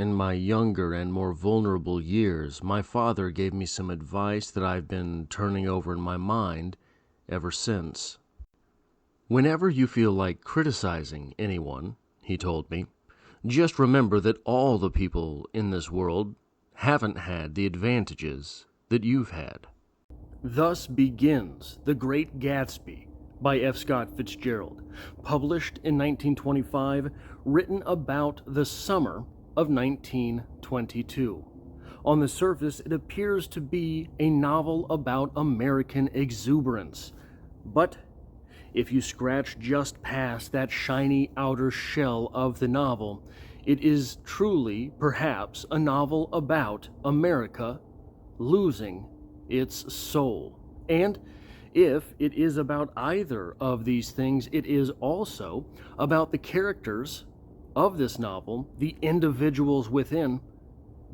In my younger and more vulnerable years, my father gave me some advice that I've been turning over in my mind ever since. Whenever you feel like criticizing anyone, he told me, just remember that all the people in this world haven't had the advantages that you've had. Thus begins The Great Gatsby by F. Scott Fitzgerald, published in 1925, written about the summer of 1922. On the surface, it appears to be a novel about American exuberance. But if you scratch just past that shiny outer shell of the novel, it is truly, perhaps, a novel about America losing its soul. And if it is about either of these things, it is also about the characters of this novel, the individuals within,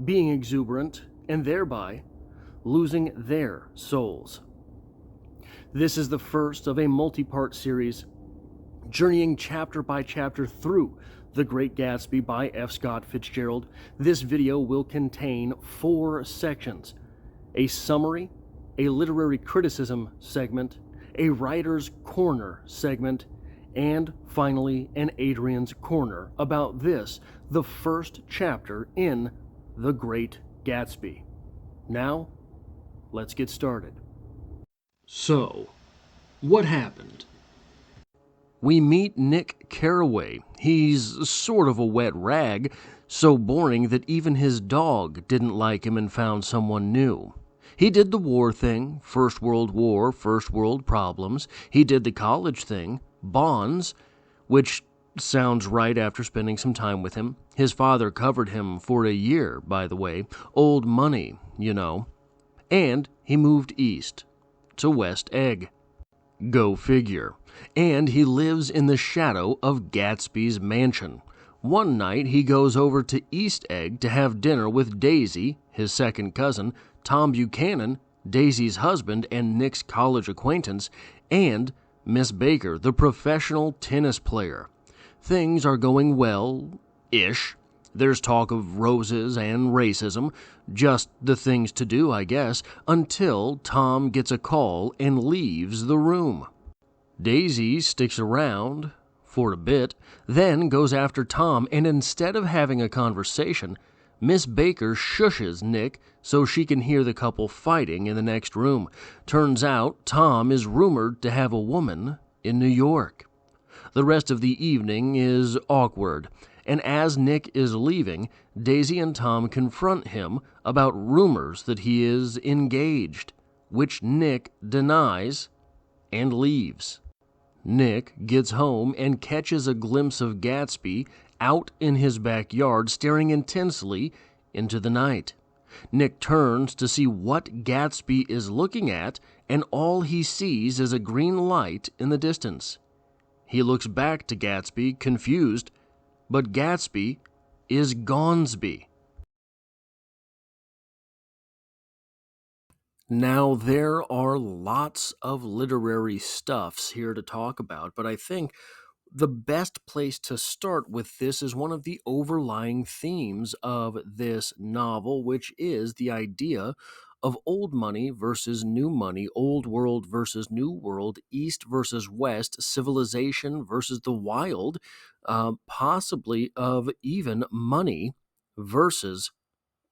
being exuberant and thereby losing their souls. This is the first of a multi-part series, journeying chapter by chapter through The Great Gatsby by F. Scott Fitzgerald. This video will contain 4 sections: a summary, a literary criticism segment, a writer's corner segment, and finally an Adrian's Corner about this, the first chapter in The Great Gatsby. Now, let's get started. So, what happened? We meet Nick Carraway. He's sort of a wet rag, so boring that even his dog didn't like him and found someone new. He did the war thing, First World War, First World problems. He did the college thing, bonds, which sounds right after spending some time with him. His father covered him for a year, by the way. Old money, you know. And he moved east to West Egg. Go figure. And he lives in the shadow of Gatsby's mansion. One night he goes over to East Egg to have dinner with Daisy, his second cousin, Tom Buchanan, Daisy's husband and Nick's college acquaintance, and Miss Baker, the professional tennis player. Things are going well-ish. There's talk of roses and racism, just the things to do, I guess, until Tom gets a call and leaves the room. Daisy sticks around for a bit, then goes after Tom, and instead of having a conversation, Miss Baker shushes Nick so she can hear the couple fighting in the next room. Turns out Tom is rumored to have a woman in New York. The rest of the evening is awkward, and as Nick is leaving, Daisy and Tom confront him about rumors that he is engaged, which Nick denies and leaves. Nick gets home and catches a glimpse of Gatsby out in his backyard staring intensely into the night. Nick turns to see what Gatsby is looking at, and all he sees is a green light in the distance. He looks back to Gatsby, confused, but Gatsby is Gonsby. Now, there are lots of literary stuffs here to talk about, but I think the best place to start with this is one of the overlying themes of this novel, which is the idea of old money versus new money, old world versus new world, east versus west, civilization versus the wild, possibly of even money versus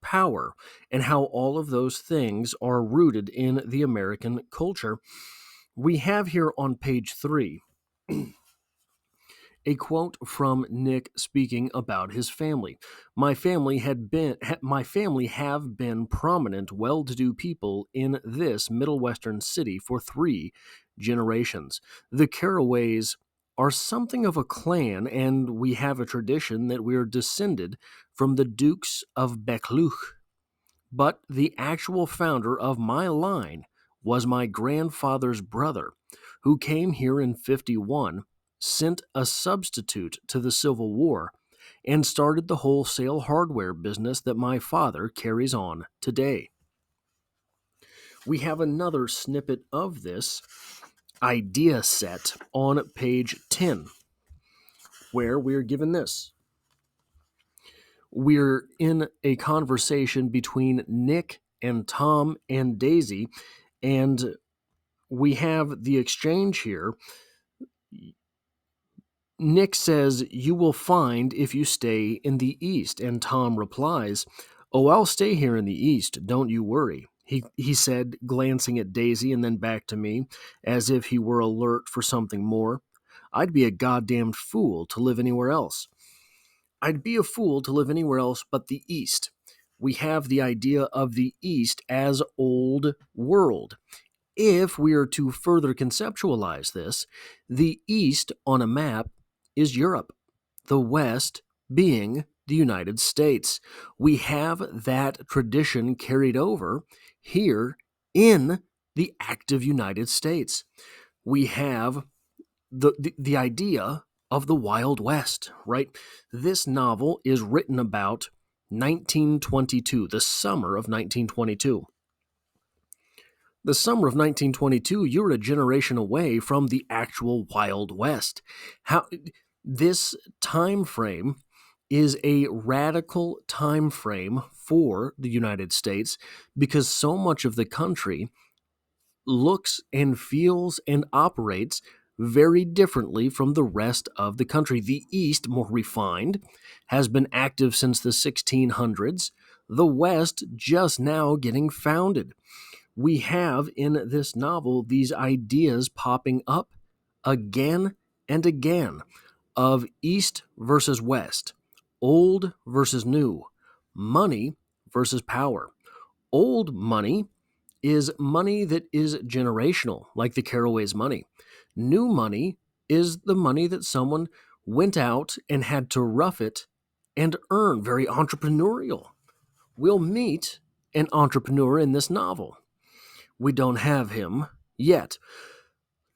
power, and how all of those things are rooted in the American culture. We have here on page 3 a quote from Nick speaking about his family. My family have been prominent, well-to-do people in this Middle Western city for 3 generations. The Carraways are something of a clan, and we have a tradition that we are descended from the Dukes of Buccleuch. But the actual founder of my line was my grandfather's brother, who came here in 51, sent a substitute to the Civil War, and started the wholesale hardware business that my father carries on today. We have another snippet of this idea set on page 10, where we're given this. We're in a conversation between Nick and Tom and Daisy, and we have the exchange here. Nick says, "You will find if you stay in the East." And Tom replies, "Oh, I'll stay here in the East, don't you worry." He said, glancing at Daisy and then back to me, as if he were alert for something more. "I'd be a goddamned fool to live anywhere else. I'd be a fool to live anywhere else but the East. We have the idea of the East as old world. If we are to further conceptualize this, the East on a map is Europe, the West being the United States. We have that tradition carried over here in the active United States. We have the idea of the Wild West, right? This novel is written about 1922, the summer of 1922. The summer of 1922, you're a generation away from the actual Wild West. How this time frame is a radical time frame for the United States because so much of the country looks and feels and operates very differently from the rest of the country. The East, more refined, has been active since the 1600s. The West just now getting founded. We have in this novel these ideas popping up again and again of East versus West, old versus new, money versus power. Old money is money that is generational, like the Caraway's money. New money is the money that someone went out and had to rough it and earn, very entrepreneurial. We'll meet an entrepreneur in this novel. We don't have him yet.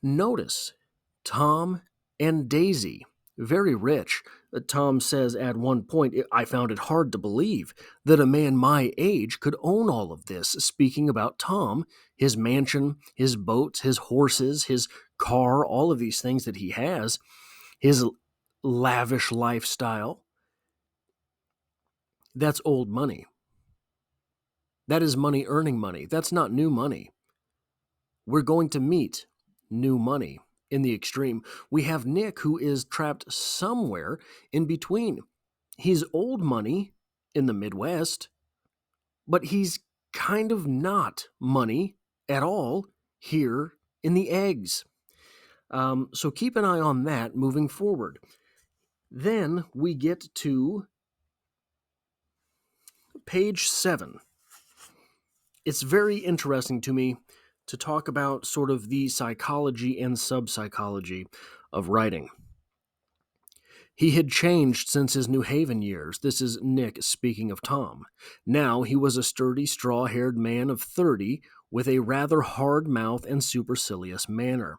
Notice Tom and Daisy, very rich. Tom says at one point, "I found it hard to believe that a man my age could own all of this." Speaking about Tom, his mansion, his boats, his horses, his car, all of these things that he has, his lavish lifestyle. That's old money. That is money earning money. That's not new money. We're going to meet new money in the extreme. We have Nick, who is trapped somewhere in between. He's old money in the Midwest, but he's kind of not money at all here in the eggs. So keep an eye on that moving forward. Then we get to page 7. It's very interesting to me to talk about sort of the psychology and sub-psychology of writing. He had changed since his New Haven years. This is Nick speaking of Tom. Now he was a sturdy, straw-haired man of 30 with a rather hard mouth and supercilious manner.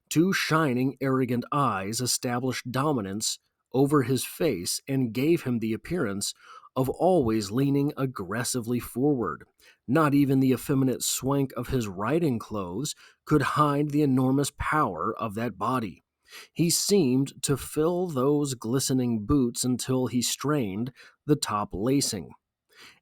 Two shining, arrogant eyes established dominance over his face and gave him the appearance of always leaning aggressively forward. Not even the effeminate swank of his riding clothes could hide the enormous power of that body. He seemed to fill those glistening boots until he strained the top lacing,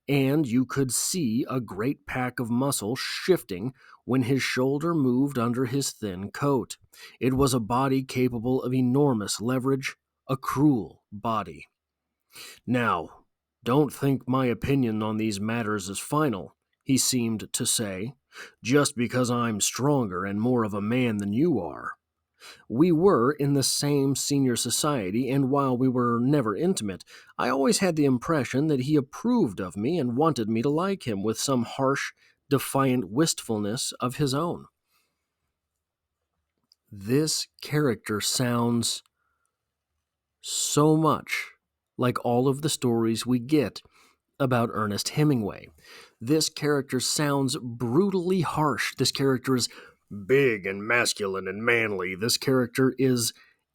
and you could see a great pack of muscle shifting when his shoulder moved under his thin coat. It was a body capable of enormous leverage, a cruel body. "Now, don't think my opinion on these matters is final," he seemed to say, "just because I'm stronger and more of a man than you are. We were in the same senior society, and while we were never intimate, I always had the impression that he approved of me and wanted me to like him with some harsh, defiant wistfulness of his own." This character sounds so much like all of the stories we get about Ernest Hemingway. This character sounds brutally harsh. This character is big and masculine and manly. This character is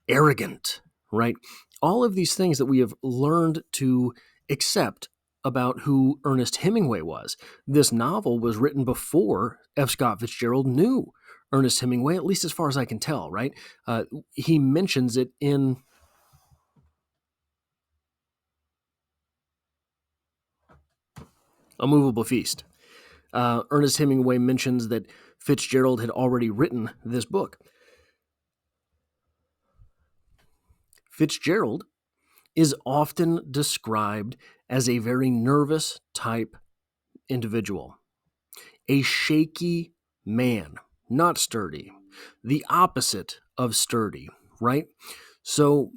arrogant, right? All of these things that we have learned to accept about who Ernest Hemingway was. This novel was written before F. Scott Fitzgerald knew Ernest Hemingway, at least as far as I can tell, right? He mentions it in A Movable Feast. Ernest Hemingway mentions that Fitzgerald had already written this book. Fitzgerald is often described as a very nervous type individual, a shaky man, not sturdy, the opposite of sturdy, right? So,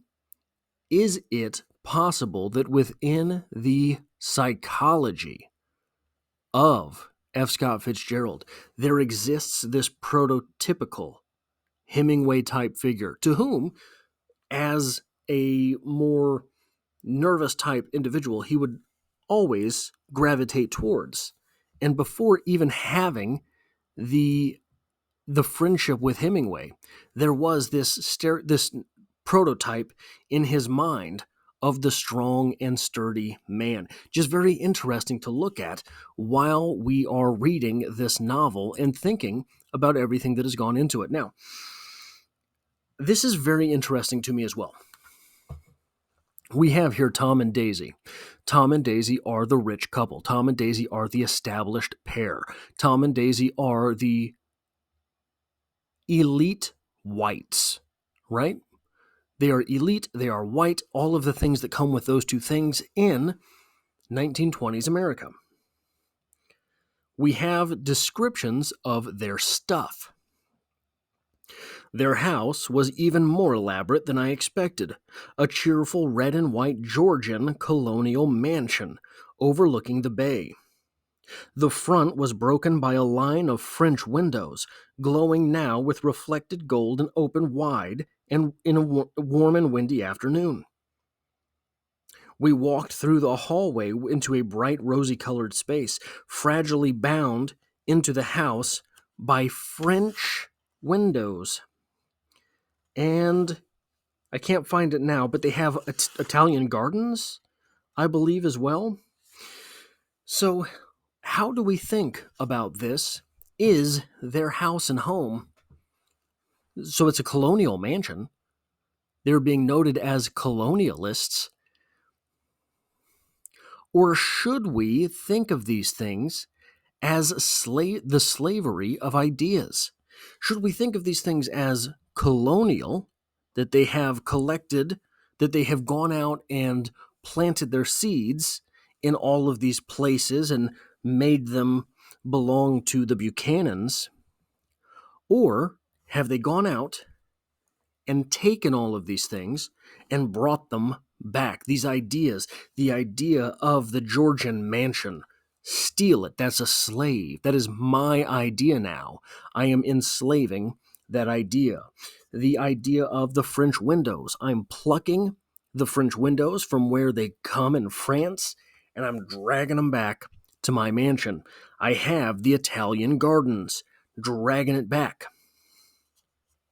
is it possible that within the psychology of F. Scott Fitzgerald, there exists this prototypical Hemingway type figure to whom, as a more nervous type individual, he would always gravitate towards? And before even having the friendship with Hemingway, there was this prototype in his mind of the strong and sturdy man. Just very interesting to look at while we are reading this novel and thinking about everything that has gone into it. Now, this is very interesting to me as well. We have here Tom and Daisy. Tom and Daisy are the rich couple. Tom and Daisy are the established pair. Tom and Daisy are the elite whites, right? They are elite, they are white, all of the things that come with those two things in 1920s America. We have descriptions of their stuff. Their house was even more elaborate than I expected, a cheerful red and white Georgian colonial mansion overlooking the bay. The front was broken by a line of French windows, glowing now with reflected gold and open wide and in a warm and windy afternoon. We walked through the hallway into a bright rosy-colored space, fragilely bound into the house by French windows. And I can't find it now, but they have Italian gardens, I believe, as well. So, how do we think about this? Is their house and home? So it's a colonial mansion. They're being noted as colonialists. Or should we think of these things as the slavery of ideas? Should we think of these things as colonial, that they have collected, that they have gone out and planted their seeds in all of these places and made them belong to the Buchanans? Or have they gone out and taken all of these things and brought them back? These ideas, the idea of the Georgian mansion, steal it. That's a slave. That is my idea now. I am enslaving that idea. The idea of the French windows. I'm plucking the French windows from where they come in France, and I'm dragging them back to my mansion. I have the Italian gardens, dragging it back.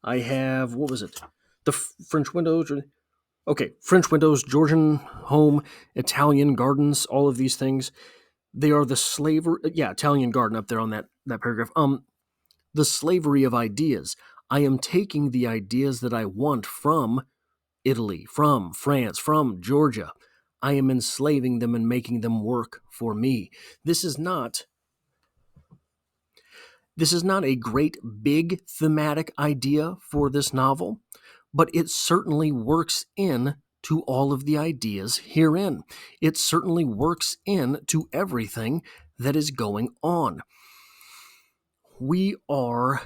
I have, what was it? The French windows. Okay, French windows, Georgian home, Italian gardens, all of these things. They are the slavery. Yeah, Italian garden up there on that paragraph. The slavery of ideas. I am taking the ideas that I want from Italy, from France, from Georgia. I am enslaving them and making them work for me. This is not a great big thematic idea for this novel, but it certainly works in to all of the ideas herein. It certainly works in to everything that is going on. We are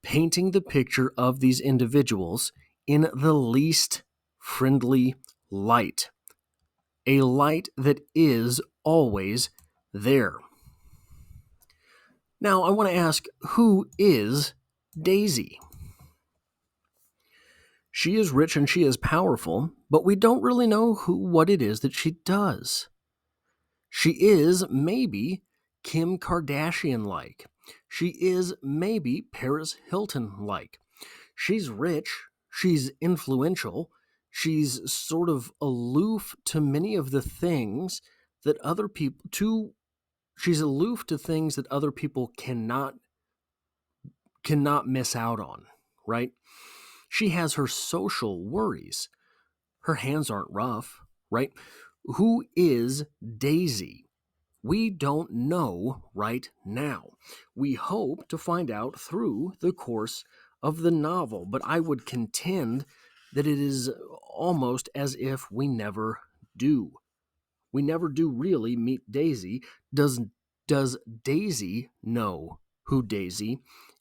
painting the picture of these individuals in the least friendly light, a light that is always there. Now, I want to ask, who is Daisy? She is rich and she is powerful, but we don't really know what it is that she does. She is maybe Kim Kardashian-like. She is maybe Paris Hilton-like. She's rich, she's influential, she's sort of aloof to many of the things that other people she's aloof to things that other people cannot miss out on, right? She has her social worries. Her hands aren't rough, right? Who is Daisy? We don't know right now. We hope to find out through the course of the novel, but I would contend that it is almost as if we never do. We never do really meet Daisy. Does Daisy know who Daisy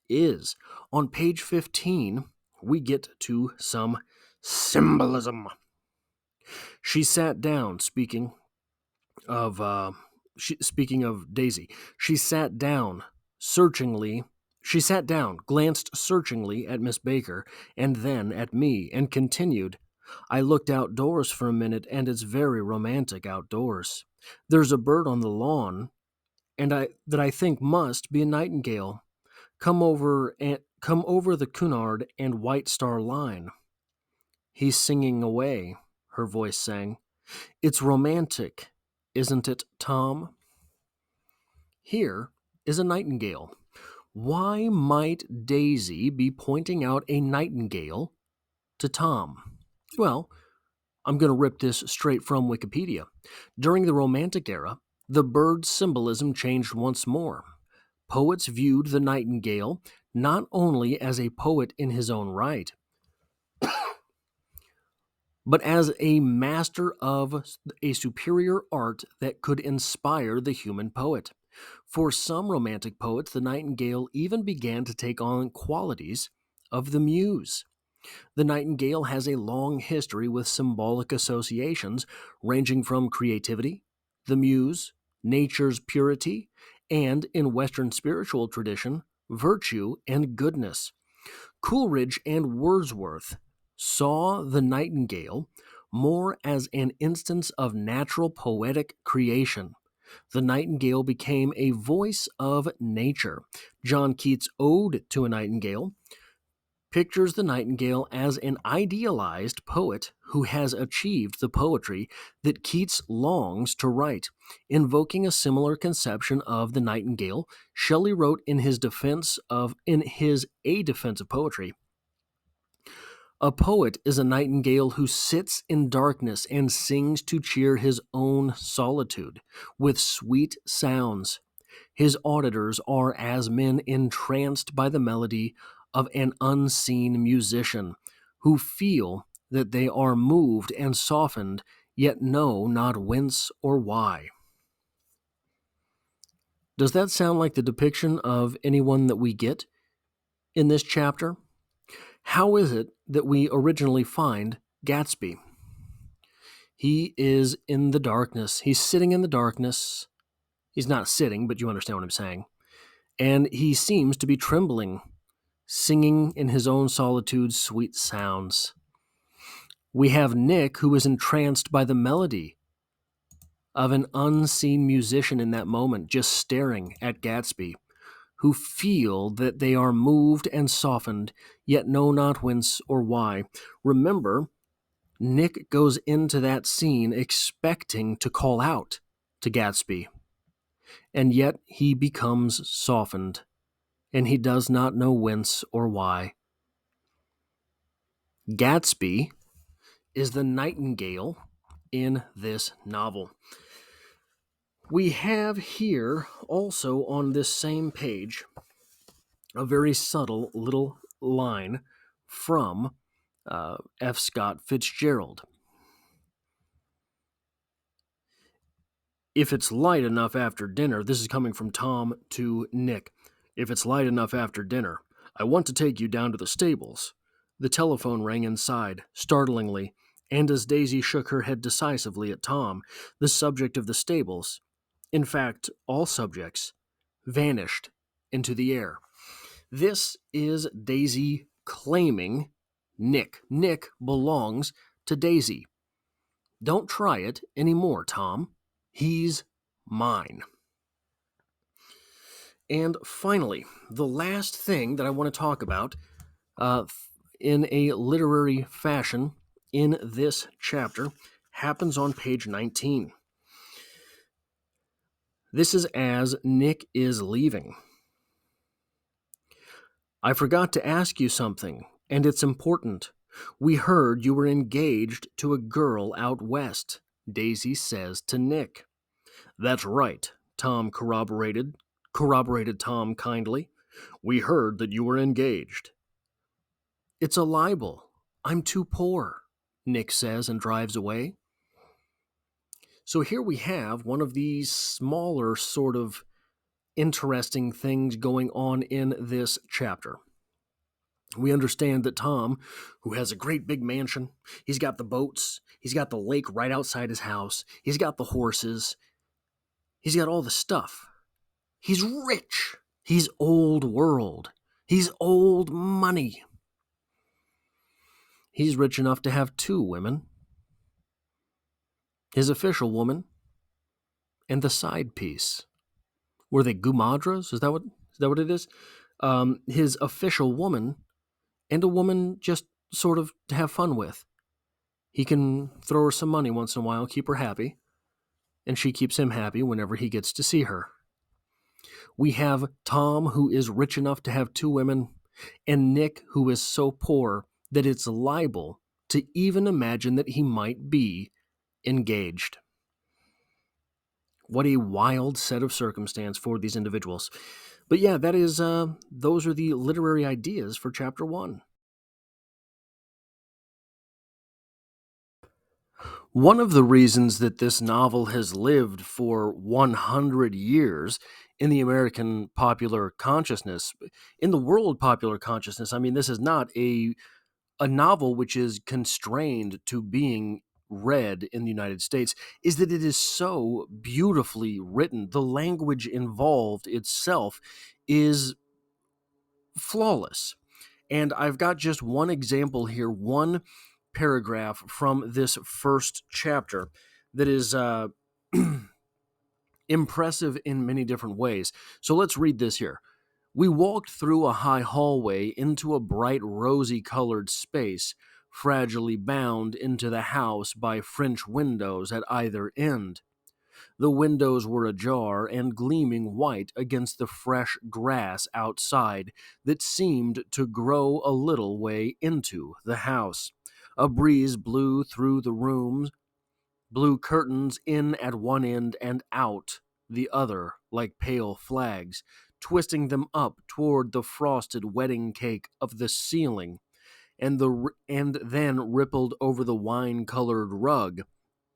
is? On page 15, we get to some symbolism. She sat down, of uh, speaking of Daisy. She sat down searchingly. She sat down, glanced searchingly at Miss Baker, and then at me, and continued, I looked outdoors for a minute, and it's very romantic outdoors. There's a bird on the lawn, and I think must be a nightingale. Come over the Cunard and White Star line. He's singing away, her voice sang. It's romantic, isn't it, Tom? Here is a nightingale. Why might Daisy be pointing out a nightingale to Tom? Well, I'm going to rip this straight from Wikipedia. During the Romantic era, the bird's symbolism changed once more. Poets viewed the nightingale not only as a poet in his own right, but as a master of a superior art that could inspire the human poet. For some Romantic poets, the nightingale even began to take on qualities of the muse. The nightingale has a long history with symbolic associations ranging from creativity, the muse, nature's purity, and, in Western spiritual tradition, virtue and goodness. Coleridge and Wordsworth saw the nightingale more as an instance of natural poetic creation. The nightingale became a voice of nature. John Keats' Ode to a Nightingale pictures the nightingale as an idealized poet who has achieved the poetry that Keats longs to write. Invoking a similar conception of the nightingale, Shelley wrote in his A Defense of Poetry, a poet is a nightingale who sits in darkness and sings to cheer his own solitude with sweet sounds. His auditors are as men entranced by the melody of an unseen musician, who feel that they are moved and softened, yet know not whence or why. Does that sound like the depiction of anyone that we get in this chapter? How is it that we originally find Gatsby? He is in the darkness. He's sitting in the darkness. He's not sitting, but you understand what I'm saying. And he seems to be trembling, singing in his own solitude sweet sounds. We have Nick, who is entranced by the melody of an unseen musician in that moment, just staring at Gatsby, who feel that they are moved and softened, yet know not whence or why. Remember, Nick goes into that scene expecting to call out to Gatsby, and yet he becomes softened, and he does not know whence or why. Gatsby is the nightingale in this novel. We have here also on this same page a very subtle little line from F. Scott Fitzgerald. If it's light enough after dinner, this is coming from Tom to Nick. If it's light enough after dinner, I want to take you down to the stables. The telephone rang inside, startlingly, and as Daisy shook her head decisively at Tom, the subject of the stables, in fact, all subjects, vanished into the air. This is Daisy claiming Nick. Nick belongs to Daisy. Don't try it anymore, Tom. He's mine. And finally, the last thing that I want to talk about in a literary fashion in this chapter happens on page 19. This is as Nick is leaving. I forgot to ask you something, and it's important. We heard you were engaged to a girl out west, Daisy says to Nick. That's right, Tom corroborated Tom kindly. "We heard that you were engaged." "It's a libel. I'm too poor," Nick says and drives away. So here we have one of these smaller sort of interesting things going on in this chapter. We understand that Tom, who has a great big mansion, he's got the boats, he's got the lake right outside his house, he's got the horses, he's got all the stuff. He's rich. He's old world. He's old money. He's rich enough to have 2 women. His official woman and the side piece. Were they gumadras? Is that what it is? His official woman and a woman just sort of to have fun with. He can throw her some money once in a while, keep her happy, and she keeps him happy whenever he gets to see her. We have Tom, who is rich enough to have 2 women, and Nick, who is so poor that it's libel to even imagine that he might be engaged. What a wild set of circumstance for these individuals. But yeah, that is those are the literary ideas for chapter 1. One of the reasons that this novel has lived for 100 years in the American popular consciousness, in the world popular consciousness, I mean, this is not a novel which is constrained to being read in the United States, is that it is so beautifully written. The language involved itself is flawless. And I've got just one example here, one paragraph from this first chapter that is impressive in many different ways. So let's read this here. "We walked through a high hallway into a bright rosy-colored space, fragilely bound into the house by French windows at either end. The windows were ajar and gleaming white against the fresh grass outside that seemed to grow a little way into the house. A breeze blew through the rooms, blew curtains in at one end and out the other like pale flags, twisting them up toward the frosted wedding cake of the ceiling, and then rippled over the wine-colored rug,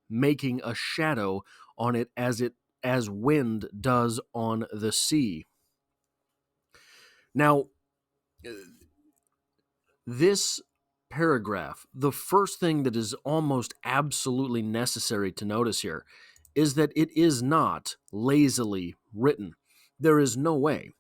making a shadow on it as wind does on the sea." Now, this paragraph, the first thing that is almost absolutely necessary to notice here is that it is not lazily written. There is no way,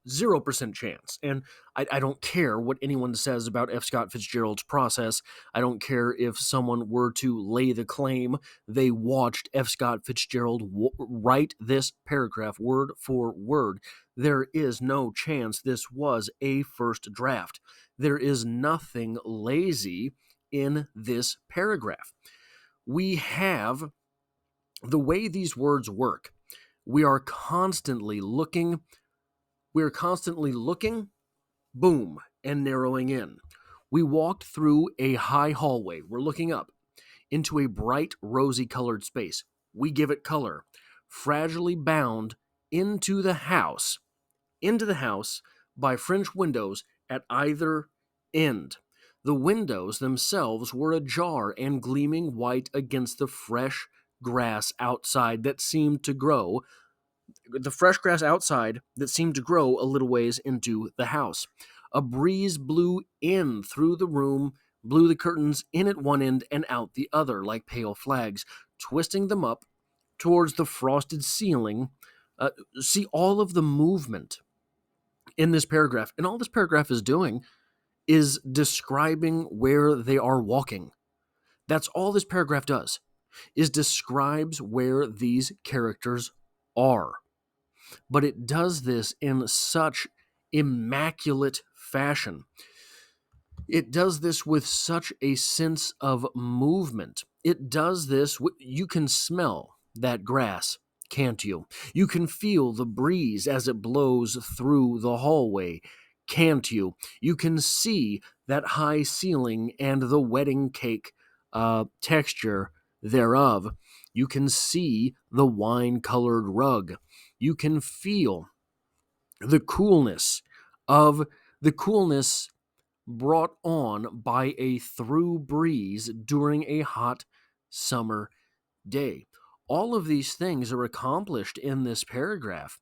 0% chance. And I don't care what anyone says about F. Scott Fitzgerald's process. I don't care if someone were to lay the claim they watched F. Scott Fitzgerald write this paragraph word for word. There is no chance this was a first draft. There is nothing lazy in this paragraph. We have the way these words work. We are constantly looking, boom, and narrowing in. We walked through a high hallway. We're looking up into a bright, rosy-colored space. We give it color. Fragilely bound into the house by French windows at either end. The windows themselves were ajar and gleaming white against the fresh grass outside that seemed to grow a little ways into the house. A breeze blew in through the room, blew the curtains in at one end and out the other like pale flags, twisting them up towards the frosted ceiling. See all of the movement in this paragraph. And all this paragraph is doing is describing where they are walking. That's all this paragraph does, is describes where these characters are. But it does this in such immaculate fashion. It does this with such a sense of movement. It does this, you can smell that grass, can't you? You can feel the breeze as it blows through the hallway, can't you? You can see that high ceiling and the wedding cake texture thereof. You can see the wine-colored rug. You can feel the coolness brought on by a through breeze during a hot summer day. All of these things are accomplished in this paragraph.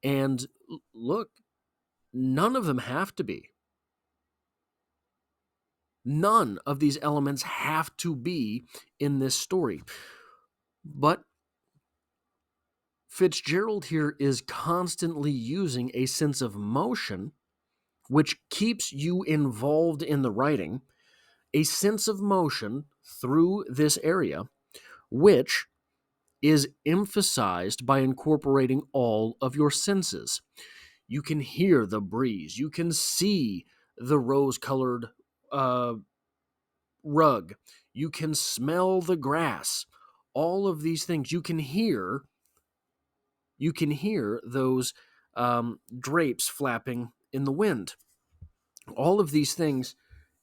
And look, none of them have to be. None of these elements have to be in this story. But Fitzgerald here is constantly using a sense of motion, which keeps you involved in the writing, a sense of motion through this area, which is emphasized by incorporating all of your senses. You can hear the breeze. You can see the rose-colored rug. You can smell the grass. All of these things. You can hear those drapes flapping in the wind. All of these things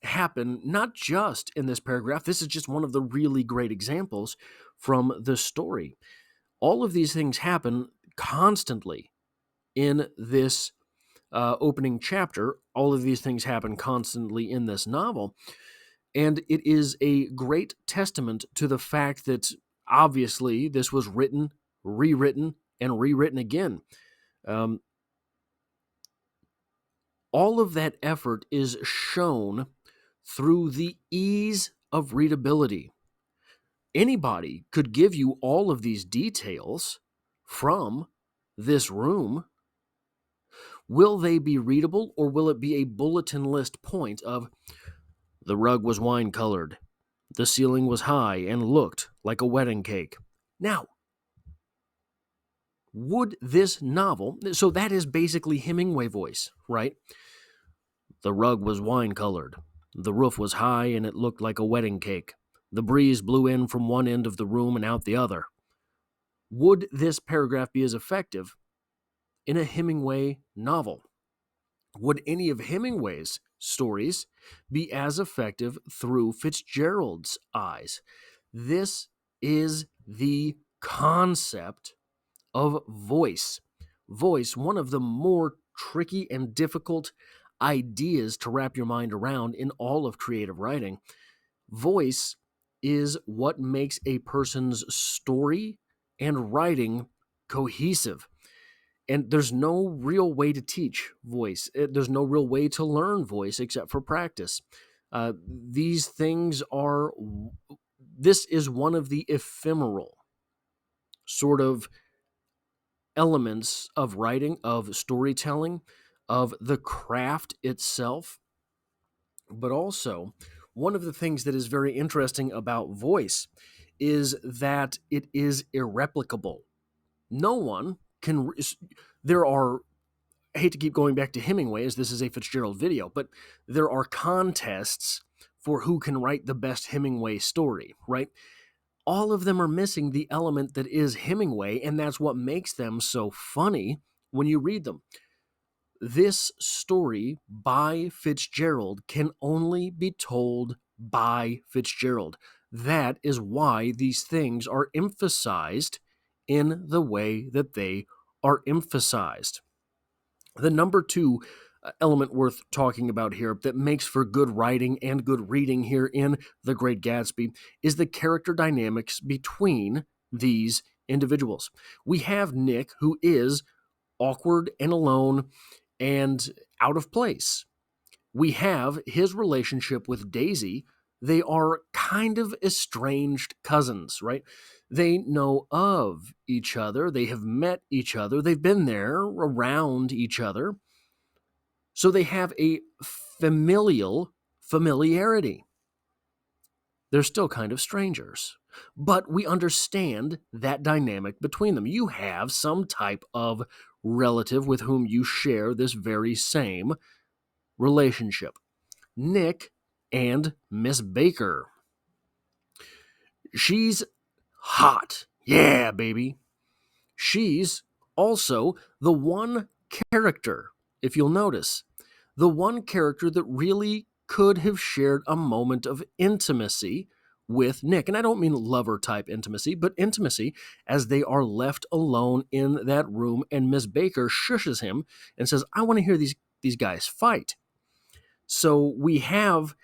happen not just in this paragraph. This is just one of the really great examples from the story. All of these things happen constantly in this opening chapter. All of these things happen constantly in this novel. And it is a great testament to the fact that obviously this was written, rewritten, and rewritten again. All of that effort is shown through the ease of readability. Anybody could give you all of these details from this room. Will they be readable, or will it be a bulletin list point of the rug was wine-colored, the ceiling was high and looked like a wedding cake? Now, would this novel, so that is basically Hemingway voice, right? The rug was wine-colored, the roof was high and it looked like a wedding cake. The breeze blew in from one end of the room and out the other. Would this paragraph be as effective in a Hemingway novel? Would any of Hemingway's stories be as effective through Fitzgerald's eyes? This is the concept of voice. Voice, one of the more tricky and difficult ideas to wrap your mind around in all of creative writing. Voice is what makes a person's story and writing cohesive. And there's no real way to teach voice. There's no real way to learn voice except for practice. This is one of the ephemeral sort of elements of writing, of storytelling, of the craft itself. But also, one of the things that is very interesting about voice is that it is irreplicable. No one can. I hate to keep going back to Hemingway as this is a Fitzgerald video, but there are contests for who can write the best Hemingway story, right? All of them are missing the element that is Hemingway, and that's what makes them so funny when you read them. This story by Fitzgerald can only be told by Fitzgerald. That is why these things are emphasized in the way that they are emphasized. The number two element worth talking about here that makes for good writing and good reading here in The Great Gatsby is the character dynamics between these individuals. We have Nick, who is awkward and alone and out of place. We have his relationship with Daisy. They are kind of estranged cousins, right? They know of each other. They have met each other. They've been there around each other. So they have a familiarity. They're still kind of strangers. But we understand that dynamic between them. You have some type of relative with whom you share this very same relationship. Nick and Miss Baker. She's hot. Yeah, baby. She's also the one character, if you'll notice, the one character that really could have shared a moment of intimacy with Nick. And I don't mean lover-type intimacy, but intimacy as they are left alone in that room, and Miss Baker shushes him and says, I want to hear these guys fight. So we have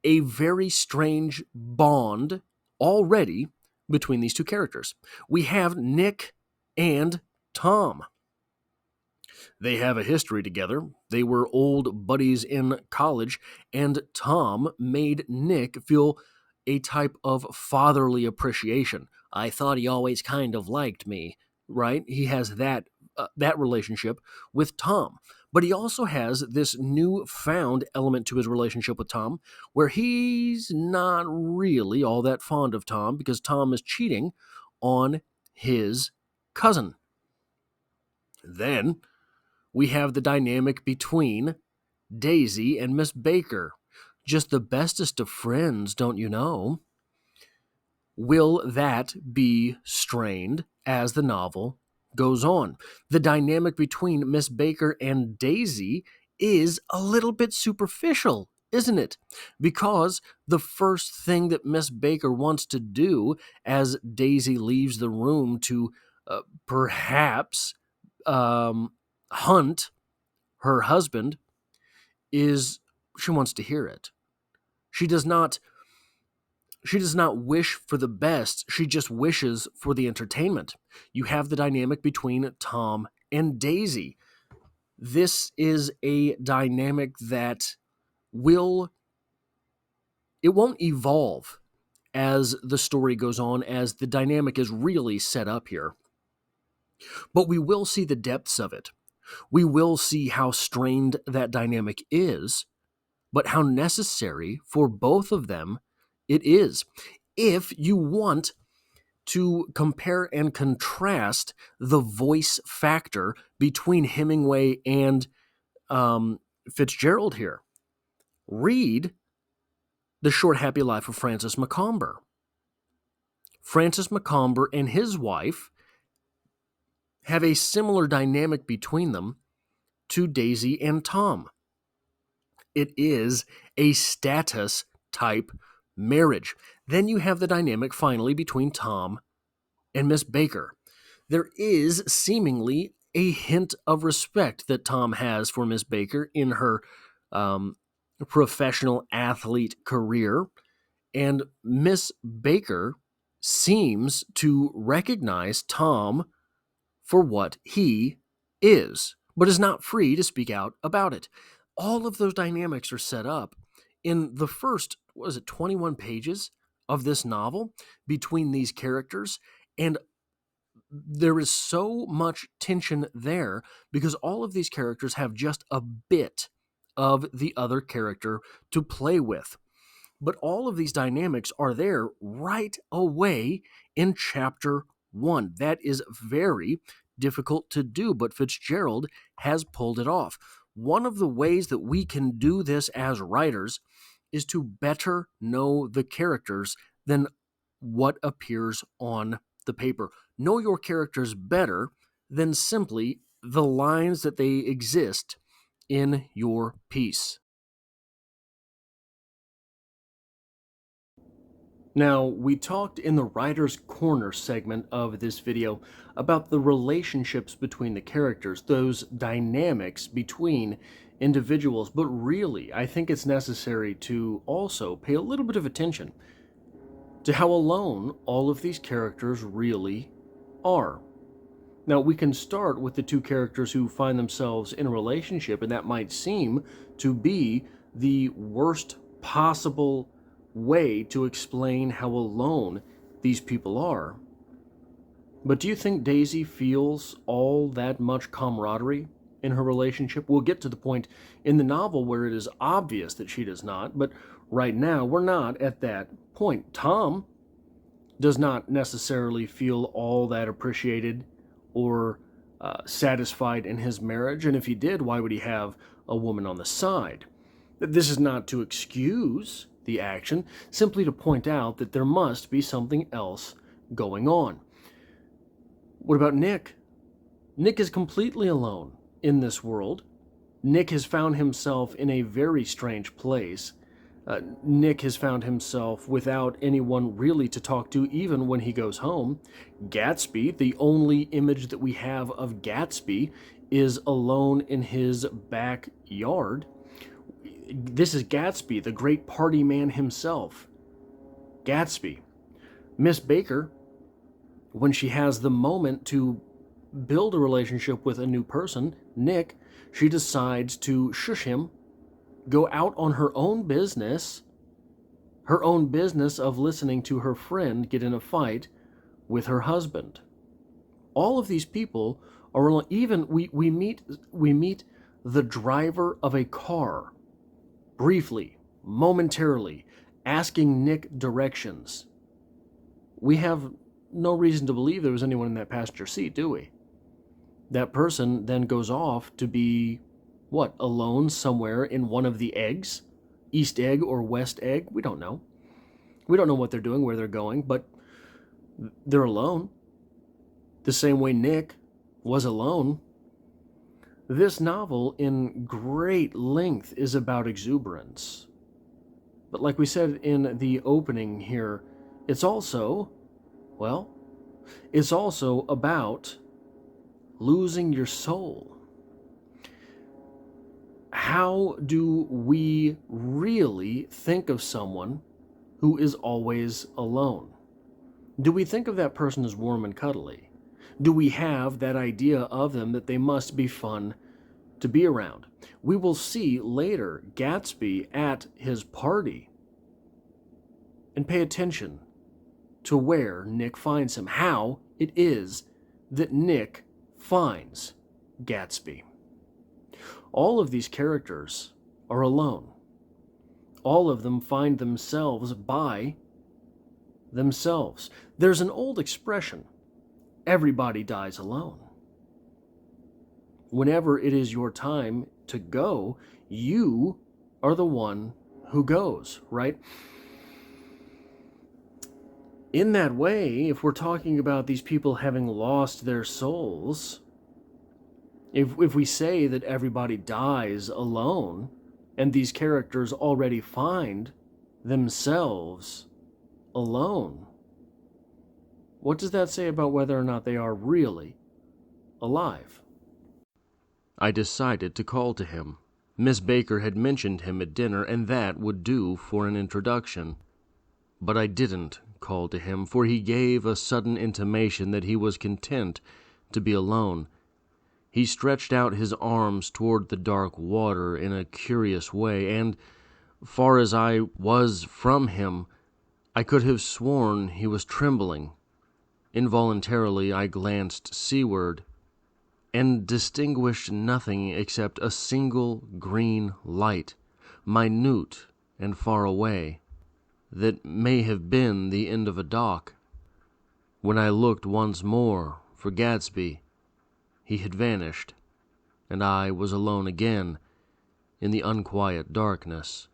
a very strange bond already between these two characters. We have Nick and Tom. They have a history together. They were old buddies in college, and Tom made Nick feel a type of fatherly appreciation. I thought he always kind of liked me, right? He has that relationship with Tom. But he also has this newfound element to his relationship with Tom where he's not really all that fond of Tom because Tom is cheating on his cousin. Then we have the dynamic between Daisy and Miss Baker. Just the bestest of friends, don't you know? Will that be strained as the novel goes on? The dynamic between Miss Baker and Daisy is a little bit superficial, isn't it? Because the first thing that Miss Baker wants to do as Daisy leaves the room to perhaps hunt her husband is she wants to hear it. She does not wish for the best. She just wishes for the entertainment. You have the dynamic between Tom and Daisy. This is a dynamic that won't evolve as the story goes on, as the dynamic is really set up here. But we will see the depths of it. We will see how strained that dynamic is, but how necessary for both of them it is. If you want to compare and contrast the voice factor between Hemingway and Fitzgerald here, read The Short Happy Life of Francis Macomber. Francis Macomber and his wife have a similar dynamic between them to Daisy and Tom. It is a status type marriage. Then you have the dynamic finally between Tom and Miss Baker. There is seemingly a hint of respect that Tom has for Miss Baker in her professional athlete career, and Miss Baker seems to recognize Tom for what he is, but is not free to speak out about it. All of those dynamics are set up in the first, 21 pages of this novel between these characters, and there is so much tension there because all of these characters have just a bit of the other character to play with. But all of these dynamics are there right away in chapter 1. That is very difficult to do, but Fitzgerald has pulled it off. One of the ways that we can do this as writers is to better know the characters than what appears on the paper. Know your characters better than simply the lines that they exist in your piece. Now, we talked in the Writer's Corner segment of this video about the relationships between the characters, those dynamics between individuals, but really, I think it's necessary to also pay a little bit of attention to how alone all of these characters really are. Now, we can start with the two characters who find themselves in a relationship, and that might seem to be the worst possible way to explain how alone these people are. But do you think Daisy feels all that much camaraderie in her relationship? We'll get to the point in the novel where it is obvious that she does not, but right now we're not at that point. Tom does not necessarily feel all that appreciated or satisfied in his marriage, and if he did, why would he have a woman on the side? This is not to excuse the action, simply to point out that there must be something else going on. What about Nick? Nick is completely alone in this world. Nick has found himself in a very strange place. Nick has found himself without anyone really to talk to, even when he goes home. Gatsby, the only image that we have of Gatsby, is alone in his backyard. This is Gatsby, the great party man himself. Gatsby. Miss Baker, when she has the moment to build a relationship with a new person, Nick, she decides to shush him, go out on her own business of listening to her friend get in a fight with her husband. All of these people are, even we meet the driver of a car briefly, momentarily, asking Nick directions. We have no reason to believe there was anyone in that passenger seat, do we? That person then goes off to be, alone somewhere in one of the eggs? East egg or west egg? We don't know. We don't know what they're doing, where they're going, but they're alone. The same way Nick was alone. This novel, in great length, is about exuberance. But like we said in the opening here, it's also about losing your soul. How do we really think of someone who is always alone? Do we think of that person as warm and cuddly? Do we have that idea of them that they must be fun to be around? We will see later Gatsby at his party, and pay attention to where Nick finds him, how it is that Nick finds Gatsby. All of these characters are alone. All of them find themselves by themselves. There's an old expression, everybody dies alone. Whenever it is your time to go, you are the one who goes, right? In that way, if we're talking about these people having lost their souls, if we say that everybody dies alone, and these characters already find themselves alone, what does that say about whether or not they are really alive? I decided to call to him. Miss Baker had mentioned him at dinner, and that would do for an introduction. But I didn't call to him, for he gave a sudden intimation that he was content to be alone. He stretched out his arms toward the dark water in a curious way, and, far as I was from him, I could have sworn he was trembling. Involuntarily I glanced seaward, and distinguished nothing except a single green light, minute and far away, that may have been the end of a dock. When I looked once more for Gatsby, he had vanished, and I was alone again in the unquiet darkness.